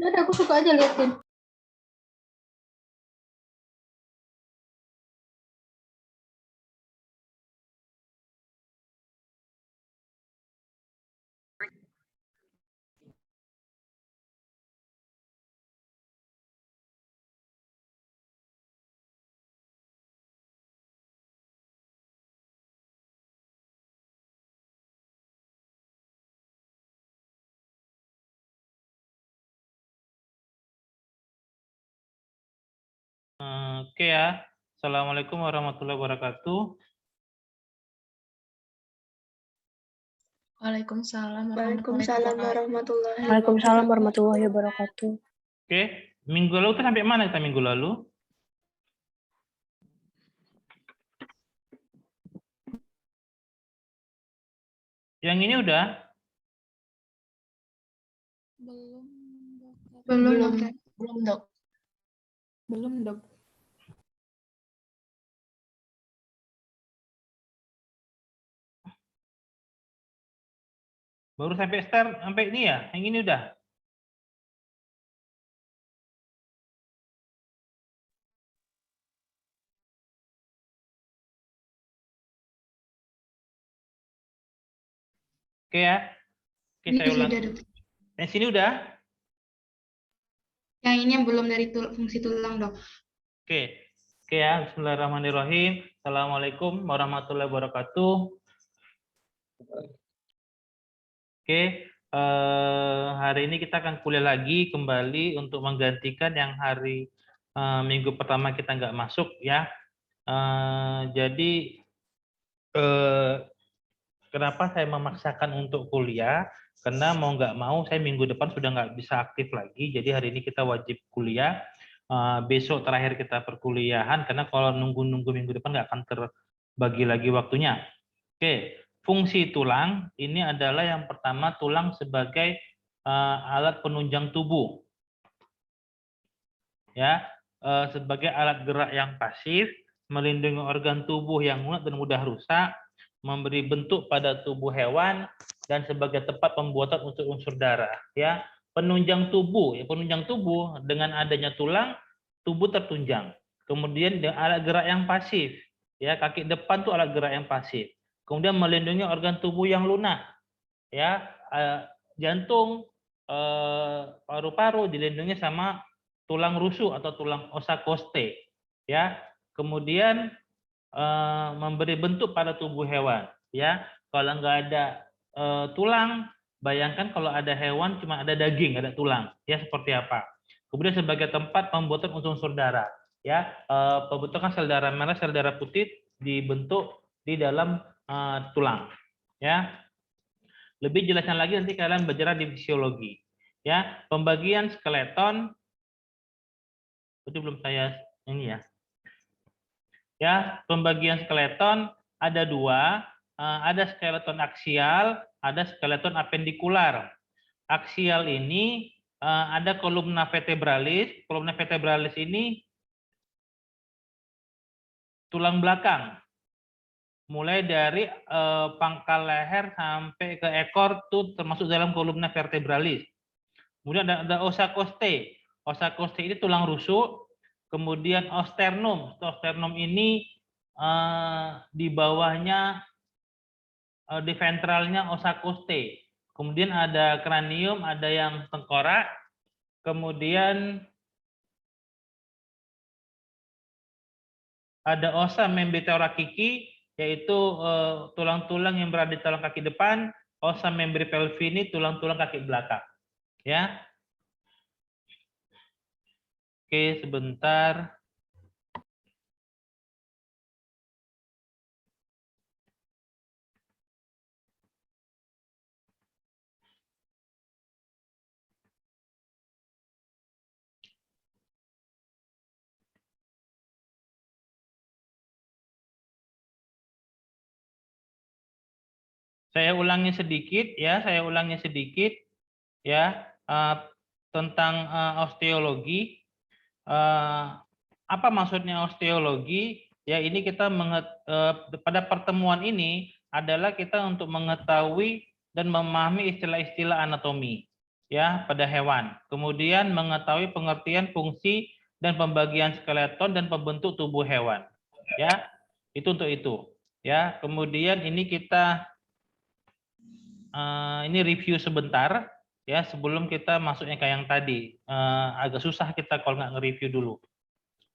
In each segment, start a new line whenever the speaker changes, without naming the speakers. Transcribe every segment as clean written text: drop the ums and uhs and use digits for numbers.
Udah, aku suka aja liatin.
Oke ya. Assalamualaikum warahmatullahi wabarakatuh.
Waalaikumsalam
Waalaikumsalam warahmatullahi wabarakatuh.
Oke, minggu lalu kita sampai mana kita minggu lalu? Yang ini udah?
Belum, Dok. Belum, Dok.
Baru sampai ini ya? Yang ini udah? Oke ya. Oke,
Ini
saya ulang.
sudah, Dok.
Yang sini udah?
Yang ini yang belum dari fungsi tulang, Dok.
Oke. Oke ya, bismillahirrahmanirrahim. Assalamualaikum warahmatullahi wabarakatuh. Oke, hari ini kita akan kuliah lagi kembali untuk menggantikan yang hari minggu pertama kita nggak masuk ya. Jadi kenapa saya memaksakan untuk kuliah? Karena mau nggak mau saya minggu depan sudah nggak bisa aktif lagi. Jadi hari ini kita wajib kuliah. Besok terakhir kita perkuliahan karena kalau nunggu-nunggu minggu depan nggak akan terbagi lagi waktunya. Oke, fungsi tulang ini adalah yang pertama tulang sebagai alat penunjang tubuh. Ya, sebagai alat gerak yang pasif, melindungi organ tubuh yang lunak dan mudah rusak, memberi bentuk pada tubuh hewan dan sebagai tempat pembuatan unsur-unsur darah, ya. Penunjang tubuh, ya penunjang tubuh dengan adanya tulang, tubuh tertunjang. Kemudian alat gerak yang pasif, ya kaki depan tuh alat gerak yang pasif. Kemudian melindungi organ tubuh yang lunak, ya jantung, paru-paru dilindungi sama tulang rusuk atau tulang ossa costae, ya. Kemudian memberi bentuk pada tubuh hewan, ya. Kalau nggak ada tulang, bayangkan kalau ada hewan cuma ada daging, ada tulang, ya seperti apa. Kemudian sebagai tempat pembuatan unsur-unsur darah, ya. Pembentukan sel darah merah, sel darah putih dibentuk di dalam tulang, ya. Lebih jelasnya lagi nanti kalian belajar di fisiologi, ya. Pembagian skeleton itu belum saya ini ya. Ya, pembagian skeleton ada dua, ada skeleton aksial, ada skeleton apendikular. Aksial ini ada kolumna vertebralis. Kolumna vertebralis ini tulang belakang. Mulai dari pangkal leher sampai ke ekor itu termasuk dalam kolumna vertebralis. Kemudian ada ossa costae. Ossa costae ini tulang rusuk. Kemudian osternum. Osternum ini di bawahnya di ventralnya ossa costae. Kemudian ada kranium, ada yang tengkorak, kemudian ada ossa membrithoraciki, yaitu tulang-tulang yang berada di tulang kaki depan, ossa membri pelvini, tulang-tulang kaki belakang. Ya. Oke, sebentar. Saya ulangi sedikit ya, tentang osteologi. Apa maksudnya osteologi? Ya, ini kita pada pertemuan ini adalah kita untuk mengetahui dan memahami istilah-istilah anatomi ya pada hewan. Kemudian mengetahui pengertian fungsi dan pembagian skeleton dan pembentuk tubuh hewan. Ya, itu untuk itu. Ya, kemudian ini kita ini review sebentar ya sebelum kita masuknya ke yang tadi. Agak susah kita kalau nggak nge-review dulu.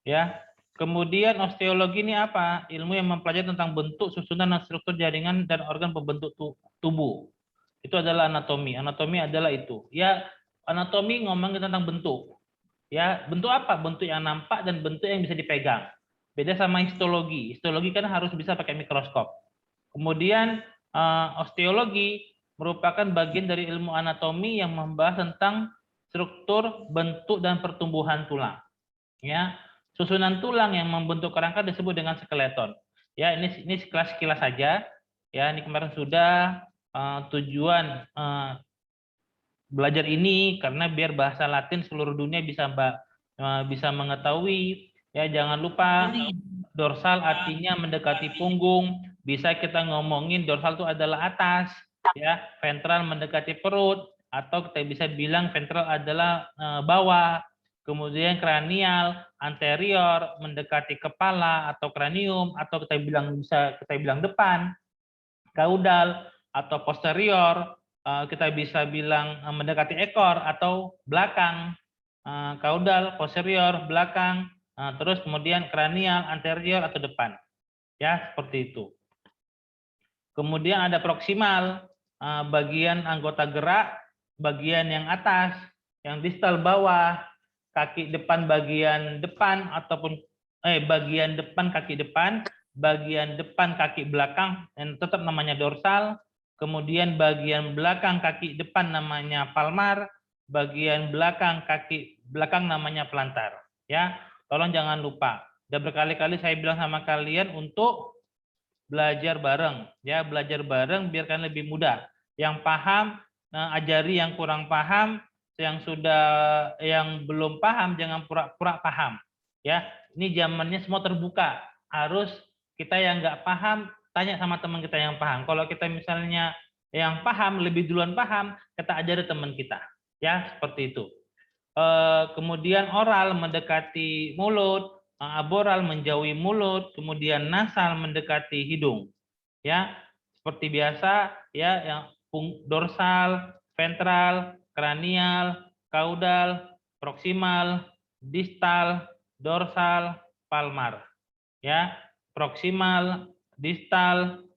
Ya. Kemudian osteologi ini apa? Ilmu yang mempelajari tentang bentuk, susunan, dan struktur jaringan dan organ pembentuk tubuh. Itu adalah anatomi. Anatomi adalah itu. Ya, anatomi ngomongin tentang bentuk. Ya, bentuk apa? Bentuk yang nampak dan bentuk yang bisa dipegang. Beda sama histologi. Histologi kan harus bisa pakai mikroskop. Kemudian osteologi merupakan bagian dari ilmu anatomi yang membahas tentang struktur, bentuk, dan pertumbuhan tulang. Ya, susunan tulang yang membentuk kerangka disebut dengan skeleton. Ya, ini sekilas saja. Ya, ini kemarin sudah tujuan belajar ini karena biar bahasa Latin seluruh dunia bisa mengetahui. Ya, jangan lupa dorsal artinya mendekati punggung. Bisa kita ngomongin dorsal itu adalah atas, ya, ventral mendekati perut, atau kita bisa bilang ventral adalah bawah. Kemudian kranial, anterior mendekati kepala atau kranium, atau bisa kita bilang depan. Kaudal atau posterior, kita bisa bilang mendekati ekor atau belakang. Kaudal, posterior, belakang, terus kemudian kranial, anterior atau depan. Ya, seperti itu. Kemudian ada proksimal, bagian anggota gerak, bagian yang atas, yang distal bawah, kaki depan bagian depan ataupun bagian depan kaki depan, bagian depan kaki belakang yang tetap namanya dorsal, kemudian bagian belakang kaki depan namanya palmar, bagian belakang kaki belakang namanya plantar. Ya, tolong jangan lupa. Udah berkali-kali saya bilang sama kalian untuk belajar bareng, ya, belajar bareng biar kalian lebih mudah. Yang paham ajari yang kurang paham, yang belum paham jangan pura-pura paham. Ya, ini zamannya semua terbuka. Harus kita yang nggak paham tanya sama teman kita yang paham. Kalau kita misalnya yang paham lebih duluan paham, kita ajari teman kita. Ya, seperti itu. Kemudian oral mendekati mulut, aboral menjauhi mulut, kemudian nasal mendekati hidung. Ya, seperti biasa ya, yang dorsal, ventral, kranial, kaudal, proksimal, distal, dorsal, palmar. Ya, proksimal, distal,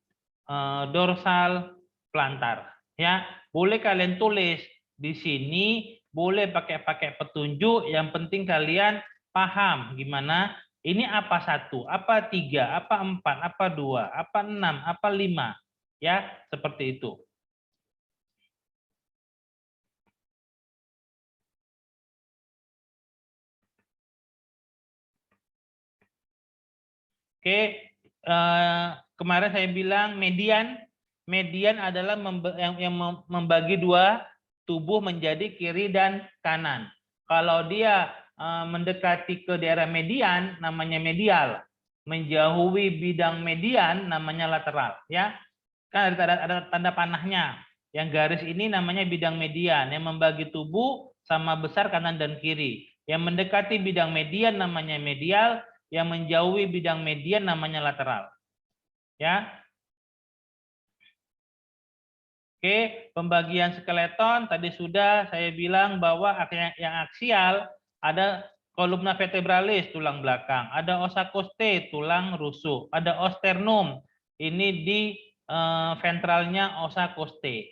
dorsal, plantar. Ya, boleh kalian tulis di sini, boleh pakai petunjuk, yang penting kalian paham gimana ini apa 1, apa 3, apa 4, apa 2, apa 6, apa 5. Ya, seperti itu. Oke, kemarin saya bilang median adalah yang membagi dua tubuh menjadi kiri dan kanan. Kalau dia mendekati ke daerah median namanya medial, menjauhi bidang median namanya lateral. Ya, kan ada tanda panahnya. Yang garis ini namanya bidang median, yang membagi tubuh sama besar kanan dan kiri. Yang mendekati bidang median namanya medial, yang menjauhi bidang median namanya lateral. Ya. Oke, pembagian skeleton tadi sudah saya bilang bahwa yang aksial ada kolumna vertebralis tulang belakang, ada ossa costae tulang rusuk, ada osternum ini di ventralnya ossa costae.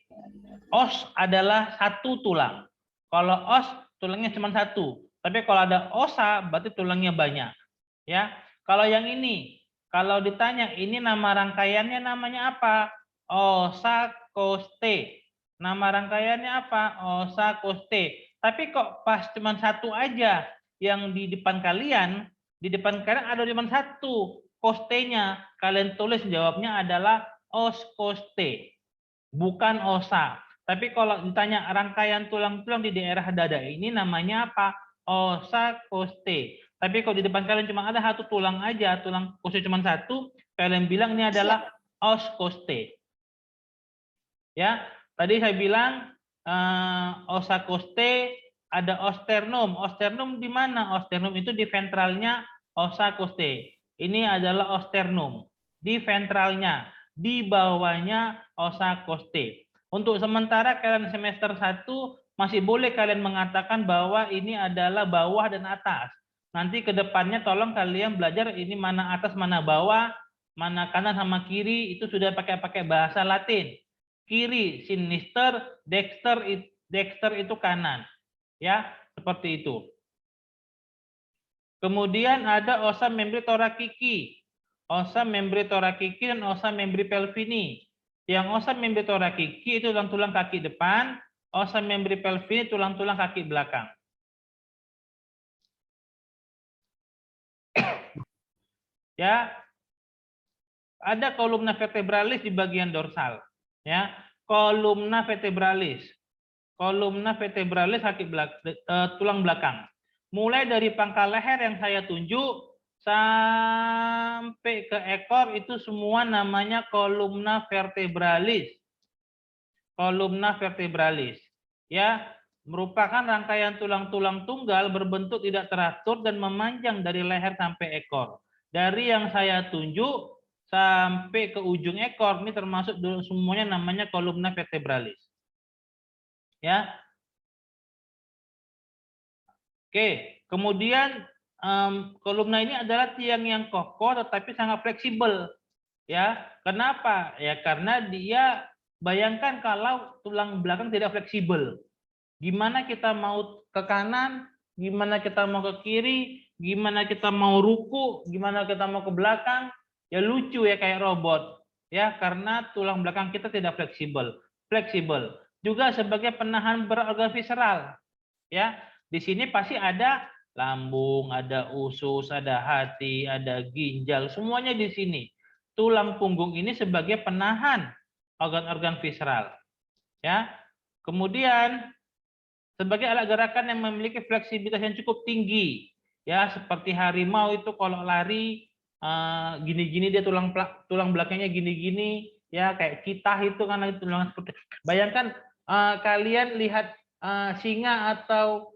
Os adalah satu tulang. Kalau os tulangnya cuma satu, tapi kalau ada ossa berarti tulangnya banyak. Ya, kalau yang ini, kalau ditanya ini nama rangkaiannya namanya apa? Ossa costae. Nama rangkaiannya apa? Ossa costae. Tapi kok pas cuma satu aja yang di depan kalian ada cuma satu costae-nya. Kalian tulis jawabnya adalah os costae, bukan ossa. Tapi kalau ditanya rangkaian tulang-tulang di daerah dada ini namanya apa? Ossa costae. Tapi kalau di depan kalian cuma ada satu tulang aja, tulang costae cuma satu, kalian bilang ini adalah os costae. Ya, tadi saya bilang ossa costae ada osternum. Osternum di mana? Osternum itu di ventralnya ossa costae. Ini adalah osternum di ventralnya, di bawahnya ossa costae. Untuk sementara kalian semester 1 masih boleh kalian mengatakan bahwa ini adalah bawah dan atas. Nanti ke depannya tolong kalian belajar ini mana atas mana bawah, mana kanan sama kiri itu sudah pakai bahasa Latin. Kiri sinister, dexter itu kanan. Ya, seperti itu. Kemudian ada ossa membri thoracici. Ossa membri thoracici dan ossa membri pelvini. Yang ossa membri thoracici itu tulang-tulang kaki depan, ossa membri pelvini tulang-tulang kaki belakang. Ya. Ada kolumna vertebralis di bagian dorsal. Ya, kolumna vertebralis. Kolumna vertebralis kaki tulang belakang. Mulai dari pangkal leher yang saya tunjuk sampai ke ekor itu semua namanya kolumna vertebralis. Kolumna vertebralis. Ya, merupakan rangkaian tulang-tulang tunggal berbentuk tidak teratur dan memanjang dari leher sampai ekor. Dari yang saya tunjuk sampai ke ujung ekor ini termasuk semuanya namanya kolumna vertebralis. Ya. Oke, kemudian kolumna ini adalah tiang yang kokoh tetapi sangat fleksibel. Ya, kenapa? Ya karena dia bayangkan kalau tulang belakang tidak fleksibel. Gimana kita mau ke kanan, gimana kita mau ke kiri, gimana kita mau ruku, gimana kita mau ke belakang, ya lucu ya kayak robot. Ya, karena tulang belakang kita tidak fleksibel. Fleksibel. Juga sebagai penahan berat organ visceral. Ya, di sini pasti ada lambung, ada usus, ada hati, ada ginjal, semuanya di sini. Tulang punggung ini sebagai penahan organ-organ visceral. Ya. Kemudian sebagai alat gerakan yang memiliki fleksibilitas yang cukup tinggi. Ya, seperti harimau itu kalau lari gini-gini dia tulang belakangnya gini-gini, ya kayak kita itu kan tulang seperti. Bayangkan kalian lihat singa atau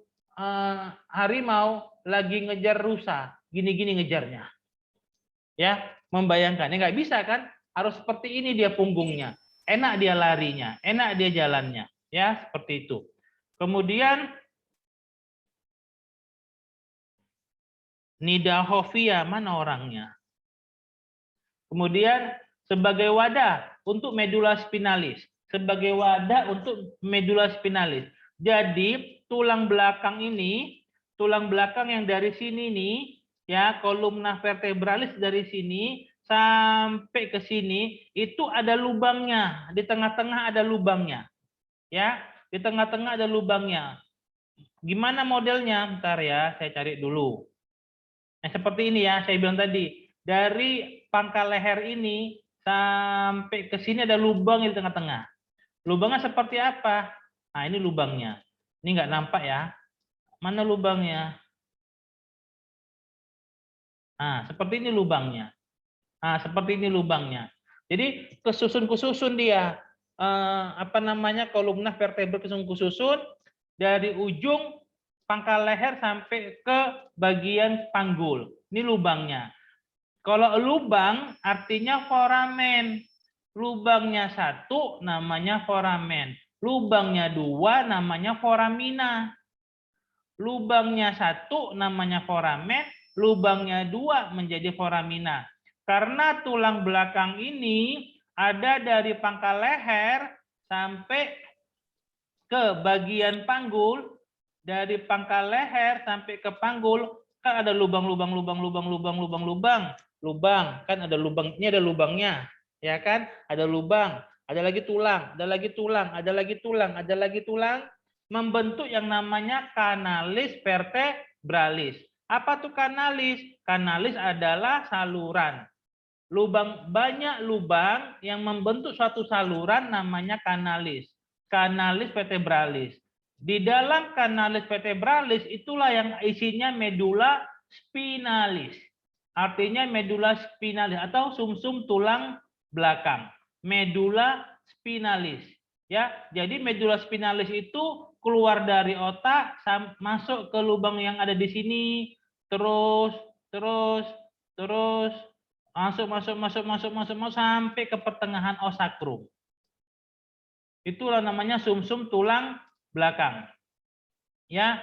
harimau lagi ngejar rusa, gini-gini ngejarnya. Ya, membayangkan. Ya nggak bisa kan? Harus seperti ini dia punggungnya. Enak dia larinya, enak dia jalannya. Ya, seperti itu. Kemudian Nidahovia, mana orangnya? Kemudian sebagai wadah untuk medula spinalis. Sebagai wadah untuk medula spinalis. Jadi tulang belakang ini, tulang belakang yang dari sini nih, ya kolumna vertebralis dari sini sampai ke sini itu ada lubangnya. Di tengah-tengah ada lubangnya. Ya, di tengah-tengah ada lubangnya. Gimana modelnya? Bentar ya, saya cari dulu. Nah, seperti ini ya, saya bilang tadi. Dari pangkal leher ini sampai ke sini ada lubang di tengah-tengah. Lubangnya seperti apa? Nah, ini lubangnya. Ini nggak nampak ya. Mana lubangnya? Nah, seperti ini lubangnya. Nah, seperti ini lubangnya. Jadi kesusun dia. Apa namanya, kolumna vertebra kesusun dari ujung pangkal leher sampai ke bagian panggul. Ini lubangnya. Kalau lubang artinya foramen. Lubangnya 1 namanya foramen. Lubangnya 2 namanya foramina. Lubangnya 1 namanya foramen, lubangnya 2 menjadi foramina. Karena tulang belakang ini ada dari pangkal leher sampai ke bagian panggul, dari pangkal leher sampai ke panggul kan ada lubang, kan ada lubang, ini ada lubangnya, ya kan? Ada lubang, ada lagi tulang, ada lagi tulang, ada lagi tulang, ada lagi tulang, membentuk yang namanya kanalis vertebralis. Apa tuh kanalis? Kanalis adalah saluran. Lubang, banyak lubang yang membentuk suatu saluran namanya kanalis. Kanalis vertebralis. Di dalam kanalis vertebralis itulah yang isinya medula spinalis. Artinya medula spinalis atau sumsum tulang belakang. Medula spinalis. Ya, jadi medula spinalis itu keluar dari otak masuk ke lubang yang ada di sini, terus masuk sampai ke pertengahan os sakrum. Itulah namanya sumsum tulang belakang. Ya.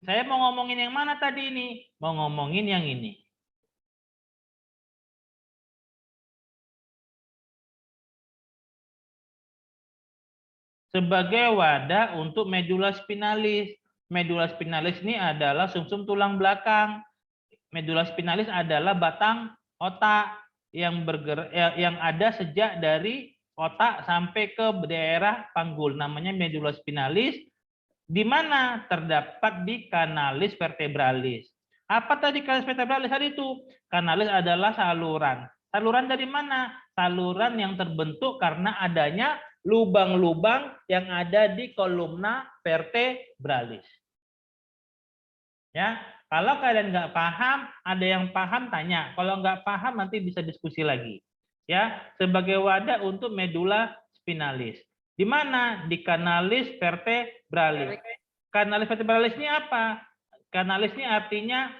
Saya mau ngomongin yang mana tadi ini? Mau ngomongin yang ini. Sebagai wadah untuk medula spinalis. Medula spinalis ini adalah sumsum tulang belakang. Medula spinalis adalah batang otak yang bergerak, yang ada sejak dari otak sampai ke daerah panggul, namanya medula spinalis, di mana terdapat di kanalis vertebralis. Apa tadi kanalis vertebralis tadi itu? Kanalis adalah saluran. Saluran dari mana? Saluran yang terbentuk karena adanya lubang-lubang yang ada di kolumna vertebralis. Ya, kalau kalian nggak paham, ada yang paham tanya. Kalau nggak paham nanti bisa diskusi lagi. Ya, sebagai wadah untuk medula spinalis. Di mana? Di kanalis vertebralis. Kanalis vertebralis ini apa? Kanalis ini artinya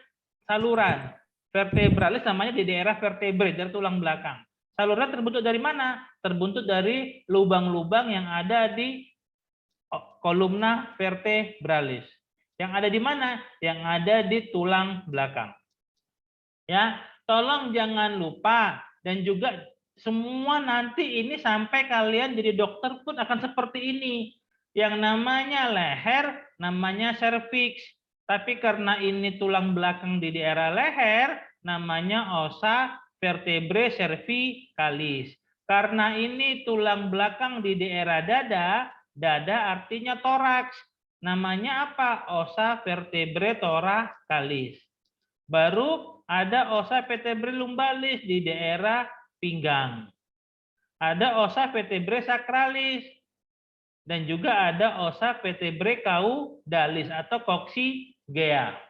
saluran. Vertebralis namanya di daerah vertebrae, dari tulang belakang. Saluran terbentuk dari mana? Terbentuk dari lubang-lubang yang ada di kolumna vertebralis. Yang ada di mana? Yang ada di tulang belakang. Ya, tolong jangan lupa, dan juga semua nanti ini sampai kalian jadi dokter pun akan seperti ini. Yang namanya leher namanya serviks, tapi karena ini tulang belakang di daerah leher namanya osa vertebrae cervicalis. Karena ini tulang belakang di daerah dada, dada artinya toraks. Namanya apa? Osa vertebrae thoracalis. Baru ada osa vertebrae lumbalis di daerah pinggang. Ada osa vertebrae sacralis. Dan juga ada osa vertebrae caudalis atau coccygia.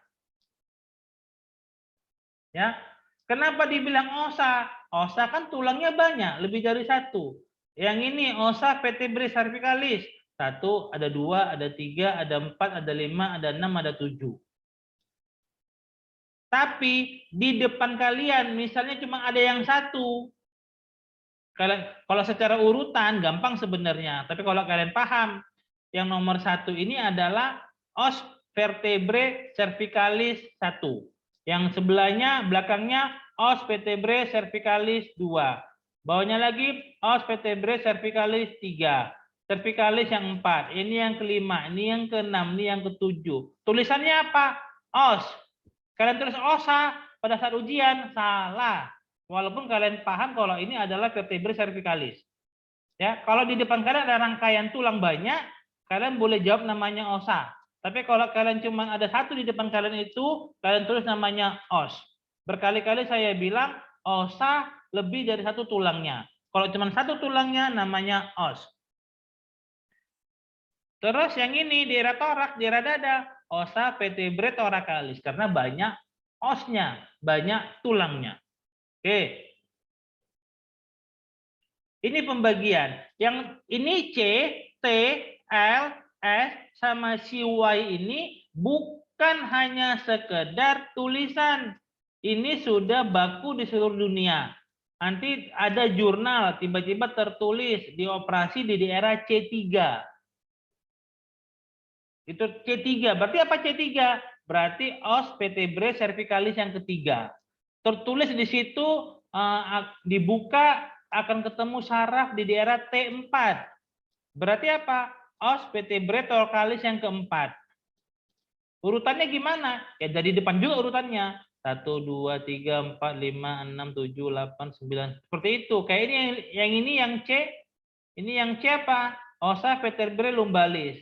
Ya. Kenapa dibilang osa? Osa kan tulangnya banyak, lebih dari satu. Yang ini osa vertebrae cervicalis. 1, ada 2, ada 3, ada 4, ada 5, ada 6, ada 7. Tapi di depan kalian misalnya cuma ada yang 1. Kalau secara urutan gampang sebenarnya, tapi kalau kalian paham, yang nomor 1 ini adalah os vertebrae cervicalis 1. Yang sebelahnya, belakangnya os vertebrae cervicalis 2. Bawahnya lagi os vertebrae cervicalis 3. Cervicalis yang 4. Ini yang kelima, ini yang keenam, ini yang ketujuh. Tulisannya apa? Os. Kalian tulis osa pada saat ujian, salah. Walaupun kalian paham kalau ini adalah vertebrae cervicalis. Ya, kalau di depan kalian ada rangkaian tulang banyak, kalian boleh jawab namanya osa. Tapi kalau kalian cuma ada 1 di depan kalian itu, kalian tulis namanya os. Berkali-kali saya bilang osa lebih dari 1 tulangnya. Kalau cuma 1 tulangnya namanya os. Terus yang ini daerah torak, daerah dada, osa vertebrae thoracalis karena banyak osnya, banyak tulangnya. Oke. Ini pembagian. Yang ini C, T, L, S sama si Y ini bukan hanya sekedar tulisan. Ini sudah baku di seluruh dunia. nanti ada jurnal tiba-tiba tertulis dioperasi di daerah C3. Itu C3. Berarti apa C3? Berarti os vertebrae cervicalis yang ketiga. Tertulis di situ dibuka akan ketemu saraf di daerah T4. Berarti apa? Os vertebrae thoracalis yang keempat. Urutannya gimana? Ya dari depan juga urutannya. 1, 2, 3, 4, 5, 6, 7, 8, 9. Seperti itu. Kayak ini yang C. Ini yang C apa? Ossa vertebrae lumbalis.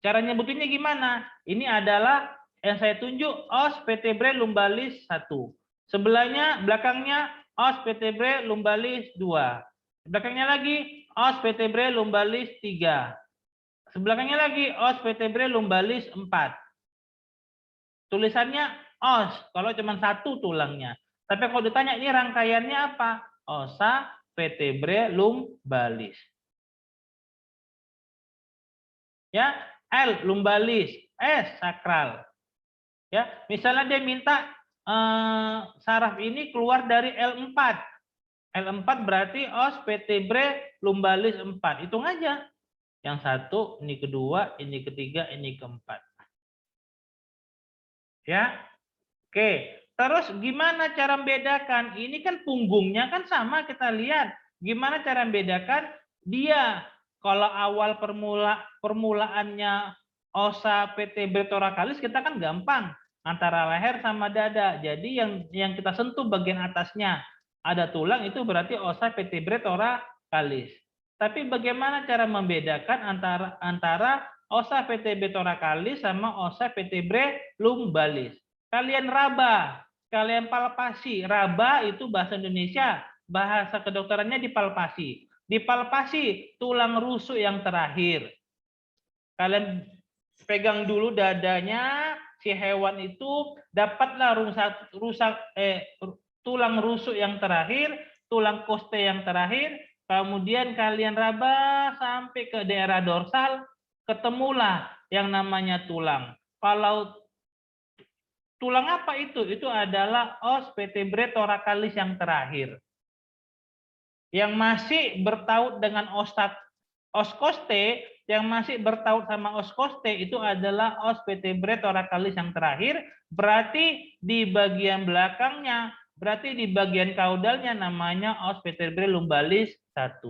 Cara nyebutinnya gimana? Ini adalah yang saya tunjuk os vertebrae lumbalis 1. Sebelahnya, belakangnya os vertebrae lumbalis 2. Belakangnya lagi os vertebrae lumbalis 3. Sebelahnya lagi os vertebrae lumbalis 4. Tulisannya os, kalau cuma satu tulangnya. Tapi kalau ditanya ini rangkaiannya apa? Ossa vertebrae lumbalis. Ya, L lumbalis, S sakral. Ya, misalnya dia minta saraf ini keluar dari L4. L4 berarti os vertebrae lumbalis 4. Hitung aja. Yang satu, ini kedua, ini ketiga, ini keempat. Ya. Oke. Terus gimana cara membedakan? Ini kan punggungnya kan sama, kita lihat. Gimana cara membedakan? Dia kalau awal permulaannya ossa vertebrae thoracalis kita kan gampang, antara leher sama dada. Jadi yang kita sentuh bagian atasnya ada tulang, itu berarti ossa vertebrae thoracalis. Tapi bagaimana cara membedakan antara ossa vertebrae thoracalis sama ossa vertebrae lumbalis? Kalian raba, kalian palpasi. Raba itu bahasa Indonesia, bahasa kedokterannya dipalpasi. Dipalpasi tulang rusuk yang terakhir. Kalian pegang dulu dadanya si hewan itu, dapatlah tulang rusuk yang terakhir, tulang koste yang terakhir. Kemudian kalian raba sampai ke daerah dorsal, ketemulah yang namanya tulang. Kalau tulang apa itu? Itu adalah os vertebrae thoracalis yang terakhir. Yang masih bertaut dengan os koste, yang masih bertaut sama os koste itu adalah os vertebrae thoracalis yang terakhir. Berarti di bagian belakangnya, berarti di bagian kaudalnya namanya os vertebrae lumbalis 1.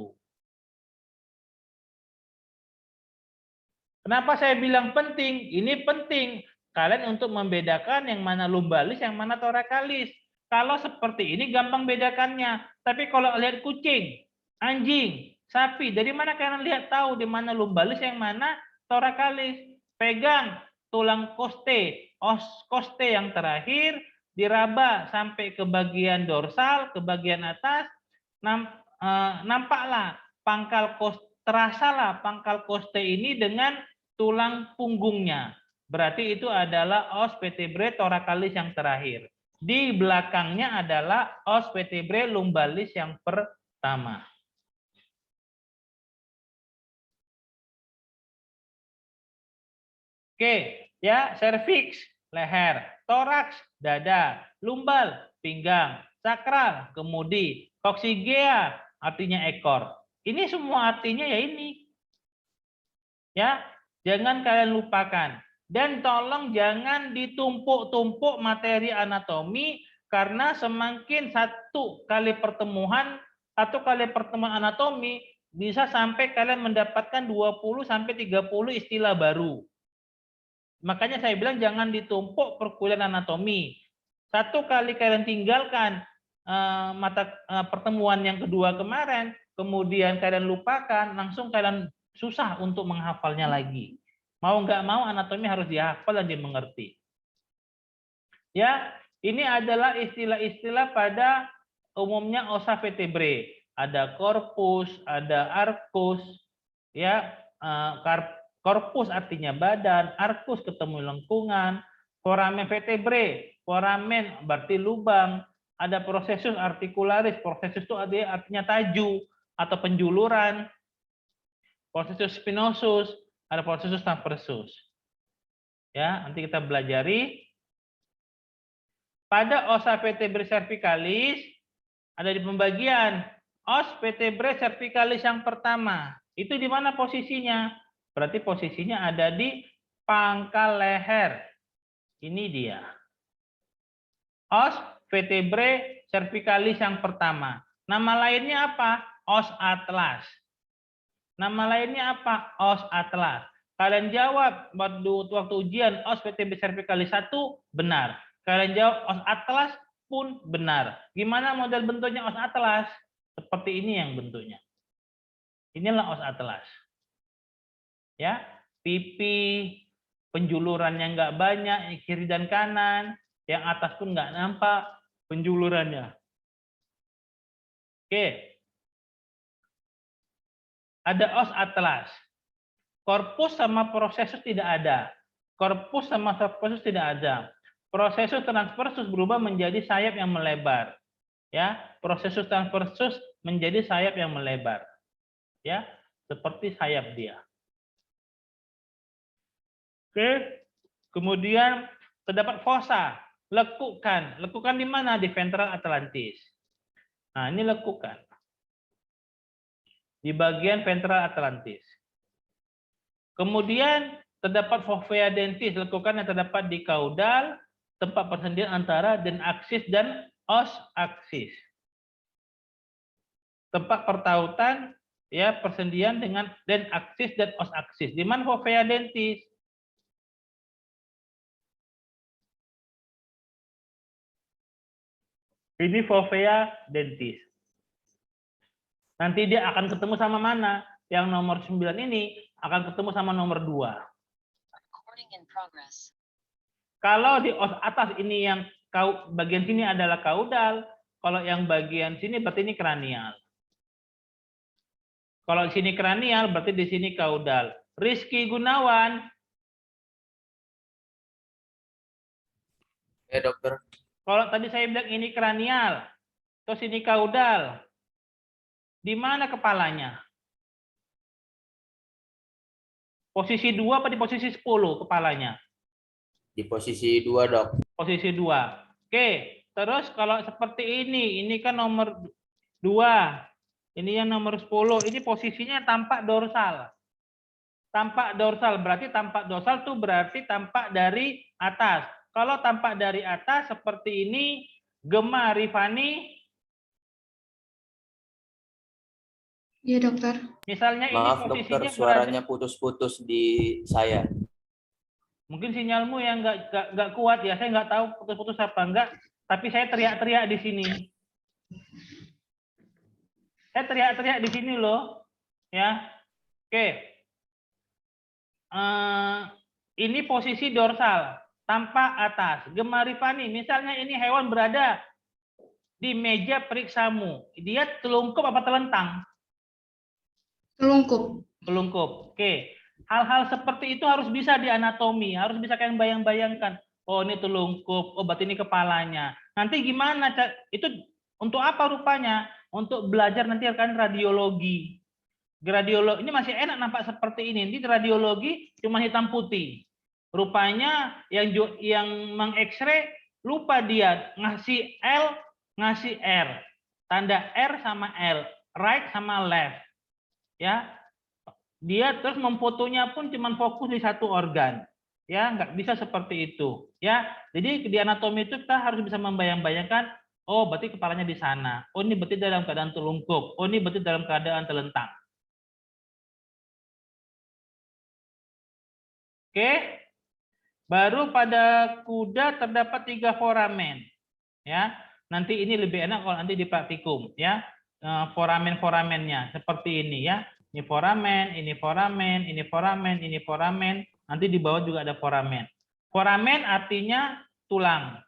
Kenapa saya bilang penting? Ini penting kalian untuk membedakan yang mana lumbalis, yang mana thoracalis. Kalau seperti ini gampang bedakannya. Tapi kalau lihat kucing, anjing, sapi, dari mana kalian lihat tahu di mana lumbalis, yang mana thoracalis? Pegang tulang koste, os koste yang terakhir, diraba sampai ke bagian dorsal, ke bagian atas, nampaklah pangkal koste, terasalah pangkal koste ini dengan tulang punggungnya. Berarti itu adalah os vertebrae thoracalis yang terakhir. Di belakangnya adalah os vertebrae lumbalis yang pertama. Oke, ya, serviks, leher, toraks, dada, lumbal, pinggang, sakral, kemudi, koksigea, artinya ekor. Ini semua artinya ya ini. Ya, jangan kalian lupakan. Dan tolong jangan ditumpuk-tumpuk materi anatomi, karena semakin satu kali pertemuan anatomi bisa sampai kalian mendapatkan 20 sampai 30 istilah baru. Makanya saya bilang jangan ditumpuk perkuliahan anatomi. Satu kali kalian tinggalkan pertemuan yang kedua kemarin, kemudian kalian lupakan, langsung kalian susah untuk menghafalnya lagi. Mau nggak mau anatomi harus dihafal dan dimengerti. Ya, ini adalah istilah-istilah pada umumnya ossa vertebrae. Ada corpus, ada arcus, ya, corpus artinya badan, arcus ketemu lengkungan, foramen vertebrae, foramen berarti lubang, ada processus articularis, processus itu artinya taju atau penjuluran, processus spinosus, ada processus transversus. Ya, nanti kita belajari. Pada ossa vertebrae cervicalis Ada di pembagian. Os vertebrae cervicalis yang pertama. Itu di mana posisinya? Berarti posisinya ada di pangkal leher. Ini dia. Os vertebrae cervicalis yang pertama. Nama lainnya apa? Os atlas. Nama lainnya apa? Os atlas. Kalian jawab waktu ujian os vertebrae cervicalis 1 benar. Kalian jawab os atlas pun benar. Gimana model bentuknya os atlas? Seperti ini yang bentuknya. Inilah os atlas. Ya, pipi, penjulurannya nggak banyak, kiri dan kanan, yang atas pun nggak nampak penjulurannya. Oke. Ada os atlas. Korpus sama prosesus tidak ada. Korpus sama subkorpus tidak ada. Prosesus transversus berubah menjadi sayap yang melebar. Ya, prosesus transversus menjadi sayap yang melebar. Ya, seperti sayap dia. Oke. Kemudian terdapat fosa, lekukan. Lekukan di mana? Di ventral atlantis. Nah, ini lekukan. Di bagian ventral atlantis. Kemudian terdapat fovea dentis, lekukan yang terdapat di kaudal, tempat persendian antara denaksis dan os aksis. Tempat pertautan ya persendian dengan denaksis dan os aksis. Di mana fovea dentis? Ini fovea dentis. Nanti dia akan ketemu sama mana? Yang nomor 9 ini akan ketemu sama nomor 2. Kalau di os atas ini yang bagian sini adalah kaudal, kalau yang bagian sini berarti ini kranial. Kalau di sini kranial berarti di sini kaudal. Rizky Gunawan.
Ya, dokter.
Kalau tadi saya bilang ini kranial, terus ini kaudal. Di mana kepalanya? Posisi 2 apa di posisi 10 kepalanya?
Di posisi 2, dok.
Posisi 2. Oke, terus kalau seperti ini kan nomor 2. Ini yang nomor 10. Ini posisinya tampak dorsal. Tampak dorsal, berarti tampak dorsal itu berarti tampak dari atas. Kalau tampak dari atas seperti ini, Gemma Rifani.
Iya, dokter.
Misalnya
Maaf,
ini
dokter,
posisinya
suaranya putus-putus di saya.
Mungkin sinyalmu yang nggak kuat ya, saya nggak tahu putus-putus apa enggak, tapi saya teriak-teriak di sini. Saya teriak-teriak di sini loh, ya. Oke. Ini posisi dorsal, tampak atas. Gemma Rifani, misalnya ini hewan berada di meja periksamu, dia telungkup apa telentang?
Telungkup.
Telungkup. Oke. Hal-hal seperti itu harus bisa di anatomi, harus bisa kalian bayang-bayangkan. Oh, ini telungkup, oh berarti ini kepalanya. Nanti gimana? Itu untuk apa rupanya? Untuk belajar nanti akan radiologi. Radiologi ini masih enak nampak seperti ini. Nanti radiologi cuma hitam putih. Rupanya yang meng-X-ray lupa dia ngasih L, ngasih R. Tanda R sama L, right sama left. Ya, dia terus memfotonya pun cuma fokus di satu organ, ya nggak bisa seperti itu, ya. Jadi di anatomi itu kita harus bisa membayang-bayangkan, oh berarti kepalanya di sana, oh ini berarti dalam keadaan telungkup, oh ini berarti dalam keadaan telentang. Oke, baru pada kuda terdapat 3 foramen, ya. Nanti ini lebih enak kalau nanti di praktikum, ya. Foramen-foramennya seperti ini, ya. Ini foramen, ini foramen, ini foramen, ini foramen. Nanti di bawah juga ada foramen. Foramen artinya tulang.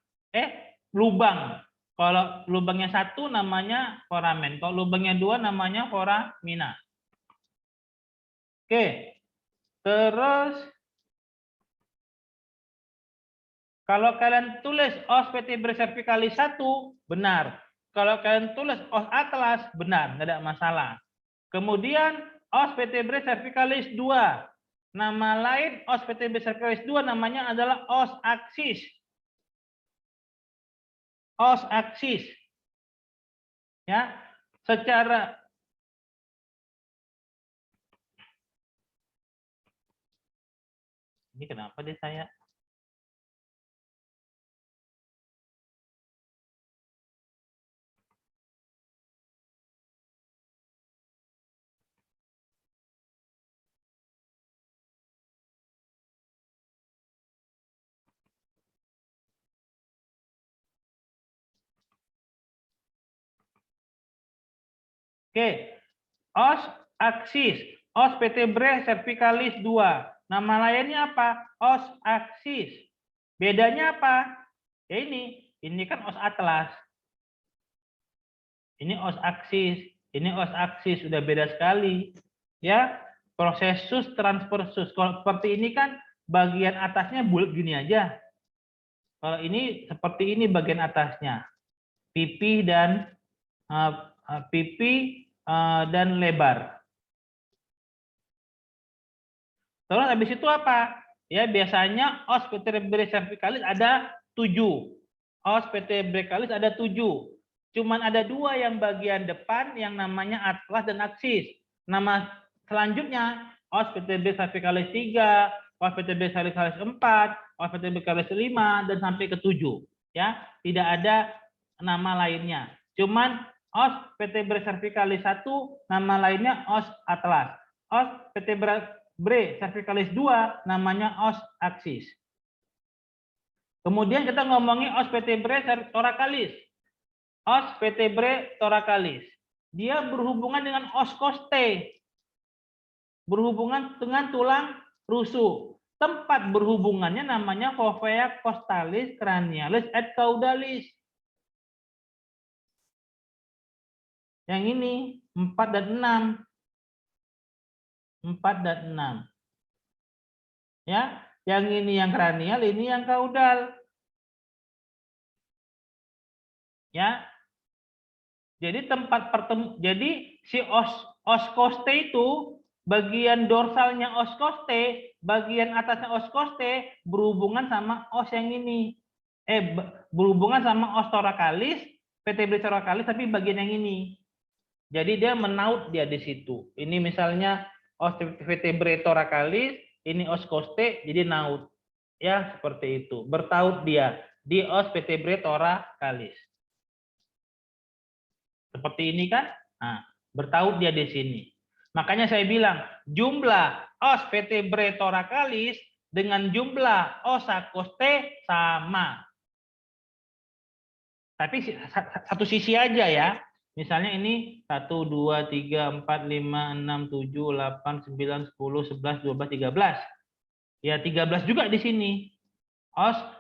Lubang. Kalau lubangnya 1 namanya foramen. Kalau lubangnya 2 namanya foramina. Oke. Terus kalau kalian tulis os vertebrae cervicalis 1 benar. Kalau kalian tulis os atlas benar, nggak ada masalah. Kemudian os vertebrae cervicalis 2. Nama lain os vertebrae cervicalis 2 namanya adalah os aksis. Os aksis. Ya, secara ini kenapa deh saya? Oke, os aksis, os vertebrae cervicalis 2. Nama lainnya apa? Os aksis. Bedanya apa? Ya ini kan os atlas. Ini os aksis, ini os aksis, sudah beda sekali. Ya, prosesus transversus. Kalau seperti ini kan bagian atasnya bulat gini aja. Kalau ini seperti ini bagian atasnya. Pipi dan dan lebar. Terus habis itu apa? Ya, biasanya os vertebrae cervicalis ada 7. Os vertebrae ada 7. Cuman ada 2 yang bagian depan yang namanya atlas dan aksis. Nama selanjutnya os vertebrae cervicalis 3, os vertebrae cervicalis 4, os vertebrae cervicalis 5 dan sampai ke 7. Ya, tidak ada nama lainnya. Cuman os vertebrae cervicalis 1 nama lainnya os atlas. Os vertebrae cervicalis 2 namanya os aksis. Kemudian kita ngomongin os vertebrae thoracalis. Os vertebrae thoracalis. Dia berhubungan dengan os costae. Berhubungan dengan tulang rusuk. Tempat berhubungannya namanya fovea costalis, cranialis, et caudalis. Yang ini 4 dan 6. 4 dan 6. Ya, yang ini yang kranial, ini yang kaudal. Ya. Jadi tempat jadi si os costae itu bagian dorsalnya os costae, bagian atasnya os costae berhubungan sama os yang ini. Berhubungan sama os thoracalis, vertebrae thoracalis tapi bagian yang ini. Jadi dia menaut dia di situ. Ini misalnya os vertebrae thoracalis, ini os costae, jadi naut. Ya, seperti itu. Bertaut dia di os vertebrae thoracalis. Seperti ini kan? Nah, bertaut dia di sini. Makanya saya bilang, jumlah os vertebrae thoracalis dengan jumlah osa costae sama. Tapi satu sisi aja ya. Misalnya ini 1, 2, 3, 4, 5, 6, 7, 8, 9, 10, 11, 12, 13. Ya 13 juga di sini. Osa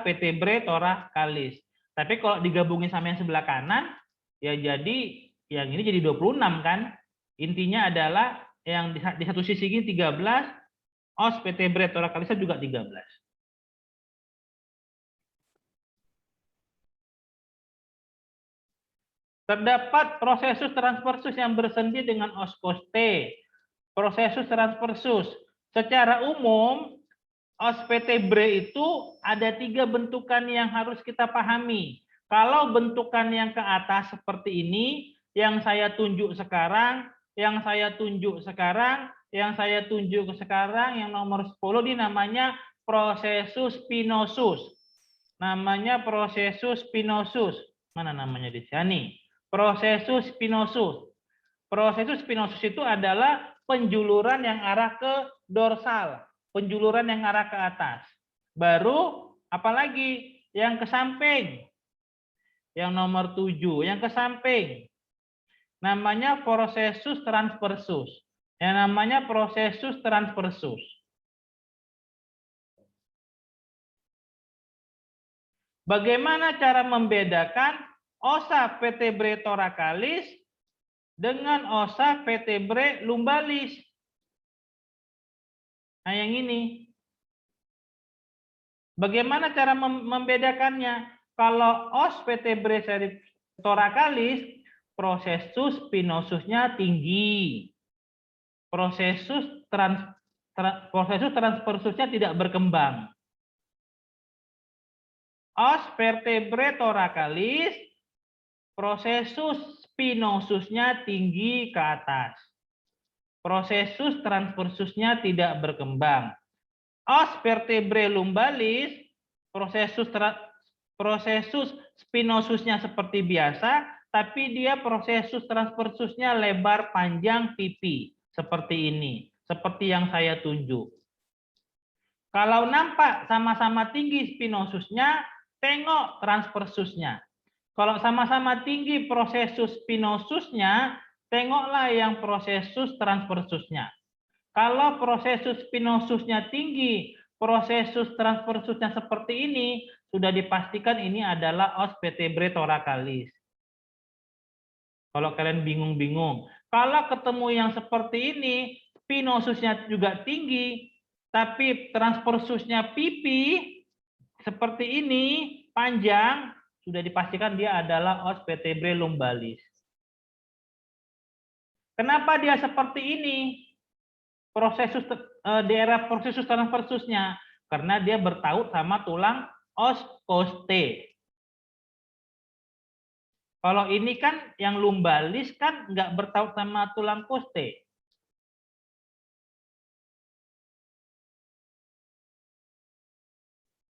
vertebrae thoracalis. Tapi kalau digabungin sama yang sebelah kanan, ya jadi yang ini jadi 26 kan. Intinya adalah yang di satu sisi ini 13, os vertebrae thoracalis juga 13. Terdapat prosesus transversus yang bersendi dengan os costae. Prosesus transversus. Secara umum, os vertebrae itu ada 3 bentukan yang harus kita pahami. Kalau bentukan yang ke atas seperti ini, yang saya tunjuk sekarang, yang saya tunjuk sekarang, yang saya tunjuk sekarang, yang nomor 10 ini namanya prosesus spinosus. Namanya prosesus spinosus. Mana namanya di sini? Prosesus spinosus. Prosesus spinosus itu adalah penjuluran yang arah ke dorsal, penjuluran yang arah ke atas. Baru apalagi yang ke samping. Yang nomor 7, yang ke samping. Namanya prosesus transversus. Yang namanya prosesus transversus. Bagaimana cara membedakan osa vertebrae thoracalis dengan osa vertebrae lumbalis? Nah, yang ini. Bagaimana cara membedakannya? Kalau os vertebrae thoracalis, prosesus spinosusnya tinggi. Prosesus transversusnya tidak berkembang. Os vertebrae thoracalis, prosesus spinosusnya tinggi ke atas. Prosesus transversusnya tidak berkembang. Os vertebrae lumbalis, prosesus spinosusnya seperti biasa, tapi dia prosesus transversusnya lebar panjang pipi. Seperti ini. Seperti yang saya tunjuk. Kalau nampak sama-sama tinggi spinosusnya, tengok transversusnya. Kalau sama-sama tinggi prosesus spinosusnya, tengoklah yang prosesus transversusnya. Kalau prosesus spinosusnya tinggi, prosesus transversusnya seperti ini, sudah dipastikan ini adalah os vertebrae thoracalis. Kalau kalian bingung-bingung. Kalau ketemu yang seperti ini, spinosusnya juga tinggi, tapi transversusnya pipi, seperti ini, panjang, sudah dipastikan dia adalah os vertebrae lumbalis. Kenapa dia seperti ini? Daerah prosesus transversusnya, karena dia bertaut sama tulang os costae. Kalau ini kan yang lumbalis kan nggak bertaut sama tulang costae.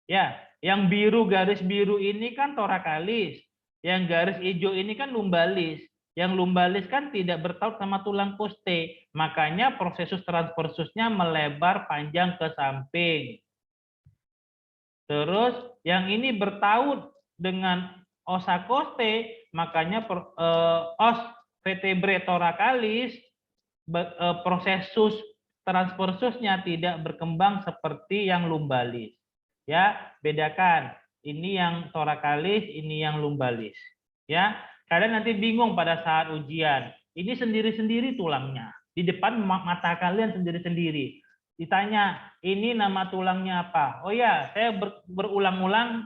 Ya, yang biru garis biru ini kan thoracalis, yang garis hijau ini kan lumbalis. Yang lumbalis kan tidak bertaut sama tulang costae, makanya prosesus transversusnya melebar panjang ke samping. Terus yang ini bertaut dengan osa costae, makanya os vertebrae thoracalis prosesus transversusnya tidak berkembang seperti yang lumbalis. Ya, bedakan. Ini yang thoracalis, ini yang lumbalis. Ya. Kalian nanti bingung pada saat ujian. Ini sendiri-sendiri tulangnya. Di depan mata kalian sendiri-sendiri. Ditanya, ini nama tulangnya apa? Oh ya, saya berulang-ulang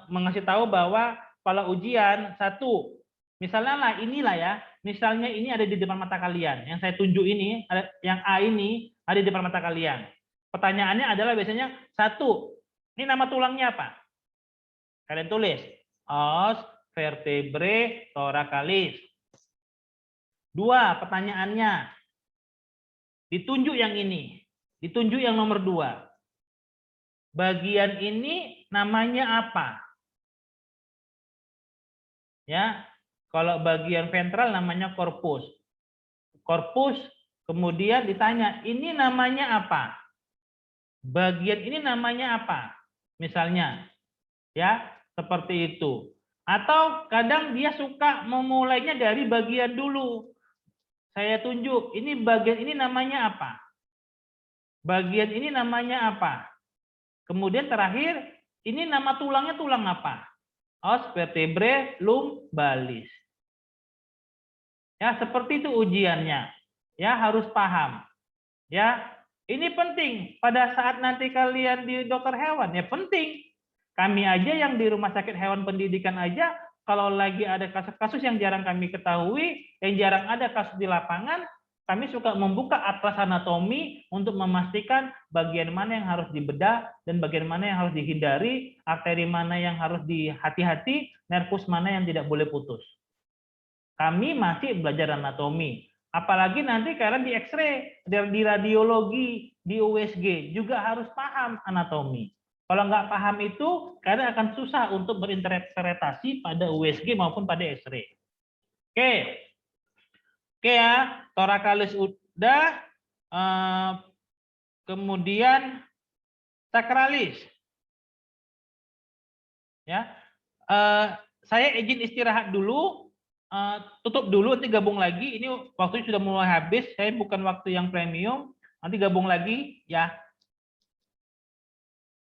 mengasih tahu bahwa kalau ujian, satu, misalnya lah inilah ya, misalnya ini ada di depan mata kalian. Yang saya tunjuk ini, yang A ini ada di depan mata kalian. Pertanyaannya adalah biasanya, satu, ini nama tulangnya apa? Kalian tulis, os vertebrae thoracalis. Dua, pertanyaannya. Ditunjuk yang ini. Ditunjuk yang nomor 2. Bagian ini namanya apa? Ya, kalau bagian ventral namanya korpus. Korpus, kemudian ditanya, ini namanya apa? Bagian ini namanya apa? Misalnya, ya, seperti itu. Atau kadang dia suka memulainya dari bagian dulu. Saya tunjuk, ini bagian ini namanya apa? Bagian ini namanya apa? Kemudian terakhir, ini nama tulangnya tulang apa? Os vertebrae lumbalis. Ya, seperti itu ujiannya. Ya, harus paham. Ya, ini penting pada saat nanti kalian di dokter hewan, ya penting. Kami aja yang di rumah sakit hewan pendidikan aja, kalau lagi ada kasus-kasus yang jarang kami ketahui, yang jarang ada kasus di lapangan, kami suka membuka atlas anatomi untuk memastikan bagian mana yang harus dibedah dan bagian mana yang harus dihindari, arteri mana yang harus dihati-hati, nervus mana yang tidak boleh putus. Kami masih belajar anatomi. Apalagi nanti kalian di X-ray, di radiologi, di USG, juga harus paham anatomi. Kalau nggak paham itu, kalian akan susah untuk berinterpretasi pada USG maupun pada X-ray. Oke. Oke ya, thoracalis udah. Kemudian sacralis. Ya. Saya izin istirahat dulu. Tutup dulu, nanti gabung lagi. Ini waktunya sudah mulai habis. Saya bukan waktu yang premium. Nanti gabung lagi ya.